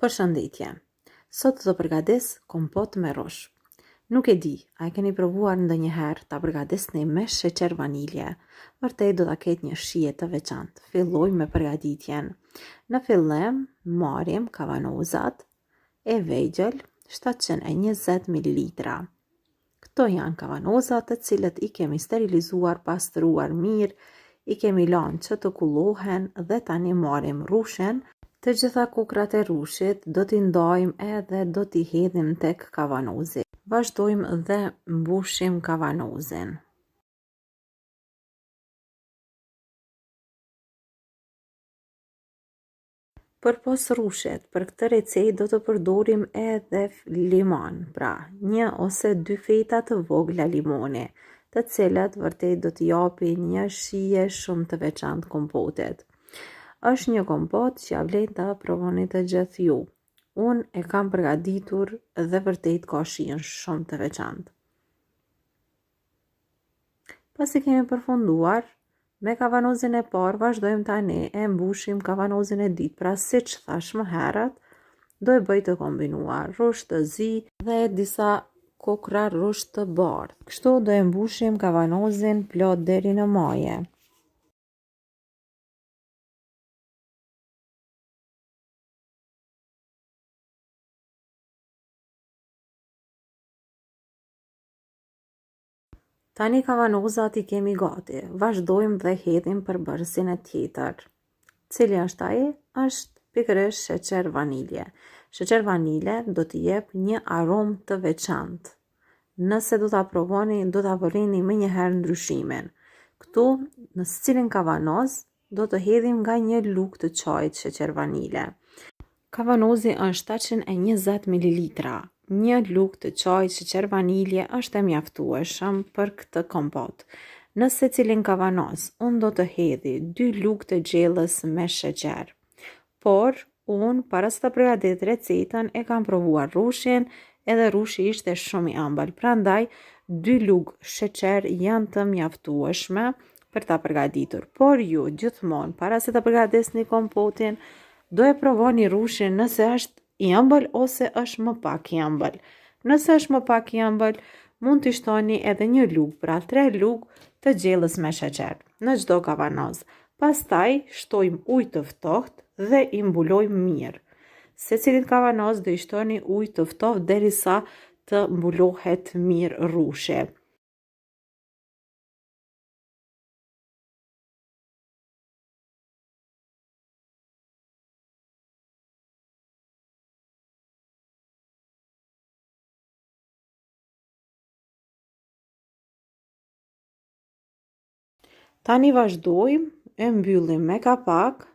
Përshëndetje. Sot do përgatis kompot me rosh. Nuk e di, a e keni provuar ndonjëherë ta përgatisni me sheqer vanilje? Vërtet do ta ketë një shije të veçantë. Fillojmë me përgatitjen. Në fillim marrim kavanozat e vegjël 720 ml. Këto janë kavanozat të cilët i kemi sterilizuar, pastruar mirë, i kemi lanë që të kullohen dhe tani marrim rushen. Të gjitha kukrat e rushit do t'i ndajmë edhe do t'i hedhim tek kavanozi. Vazhdojmë dhe mbushim kavanozin. Përpos rushit, për këtë recetë do të përdorim edhe limon, pra 1 ose 2 feta të vogla limoni, të cilat vërtet do t'i japin një shije shumë të veçantë kompotit. Është një kompot që ja vlen ta provoni të gjithë ju. Unë e kam përgatitur dhe vërtet ka shijen shumë të veçantë. Pasi kemi përfunduar me kavanozin e parë, vazhdojmë tani e mbushim kavanozin e dytë. Pra siç thash më herët, do e bëj të kombinuar, rush të zi dhe disa kokra rush të bardhë. Kështu do e mbushim kavanozin plot deri në maje. Tani kavanozat i kemi gati, vazhdojmë dhe hedhim përbërësin e tjetër. Cili është ai? Është pikërisht sheqer vanilje. Sheqer vanilje do t'i jep një aromë të veçantë. Nëse do ta provoni, do ta vërini më njëherë ndryshimin. Këtu, në cilin kavanoz, do të hedhim nga një lugë të çajit sheqer vanilje. Kavanozi është 720 ml. Një lugë të çajit sheqer vanilje është e mjaftueshëm për këtë kompot. Në secilin kavanoz, unë do të hedhi 2 lugë të gjellës me sheqer. Por, unë para se të përgatit recetën e kam provuar rushin, edhe rushi ishte shumë i ëmbël. Prandaj 2 lugë sheqer janë të mjaftueshme për ta përgatitur. Por ju gjithmonë para se të përgatisni kompotin, do e provoni rushin nëse është i ëmbël ose është më pak i ëmbël. Nëse është më pak i ëmbël, mund t'i shtoni edhe një lugë, pra 3 lugë të gjellës me sheqer në çdo kavanoz. Pastaj shtojmë ujë të ftohtë dhe i mbulojmë mirë. Secilit kavanoz do i shtoni ujë të ftohtë derisa të mbulohet mirë rushi. Tani vazhdojmë, e mbyllim me kapak.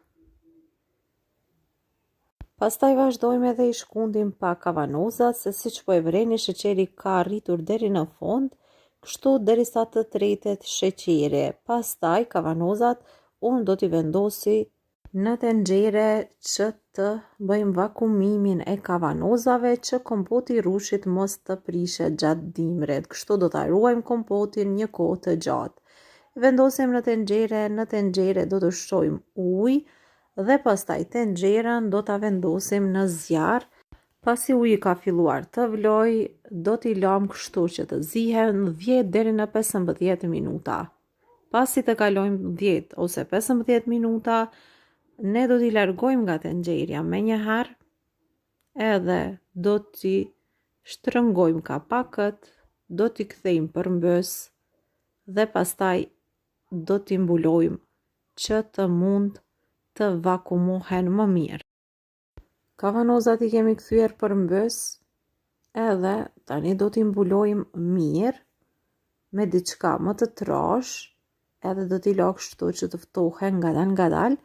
Pastaj vazhdojmë edhe i shkundim pak kavanozat, se siç po e vreni sheqeri ka arritur deri në fund, kështu derisa të tretet sheqeri. Pastaj kavanozat unë do t'i vendosi në tenxhere që të bëjmë vakumimin e kavanozave që kompoti i rushit mos të prishet gjatë dimrit. Kështu do ta ruajmë kompotin një kohë të gjatë. Vendosim në tenxhere do të shtojmë ujë dhe pastaj tenxherën do ta vendosim në zjarr. Pasi uji ka filluar të vlojë, do t'i lëm kështu që të zihen 10 deri në 15 minuta. Pasi të kalojmë 10 ose 15 minuta, ne do t'i largojmë nga tenxherja me njëherë, edhe do t'i shtrëngojmë kapakët, do t'i kthejmë përmbys dhe pastaj do t'i mbulojmë që të mund të vakumohen më mirë. Kavanozat i kemi kthyer përmbys, edhe tani do t'i mbulojmë mirë me diçka më të trash, edhe do t'i lë kështu që të ftohen ngadalë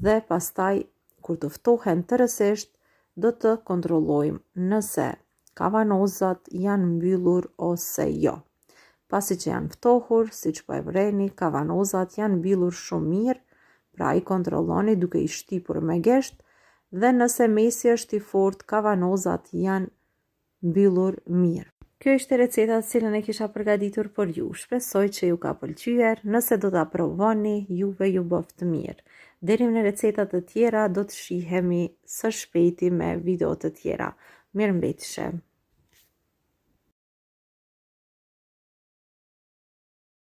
dhe pastaj kur të ftohen tërësisht do të kontrollojmë nëse kavanozat janë mbyllur ose jo. Pasi që janë ftohur, siç po e vreni, kavanozat janë mbyllur shumë mirë, pra i kontrolloni duke i shtypur me gesht, dhe nëse mesi është i fortë, kavanozat janë mbyllur mirë. Kjo ishte receta cilën e kisha përgatitur për ju. Shpresoj që ju ka pëlqyer. Nëse do ta provoni, juve ju bëft mirë. Deri në receta të tjera do të shihemi së shpejti me video të tjera. Mirëmbëjtje.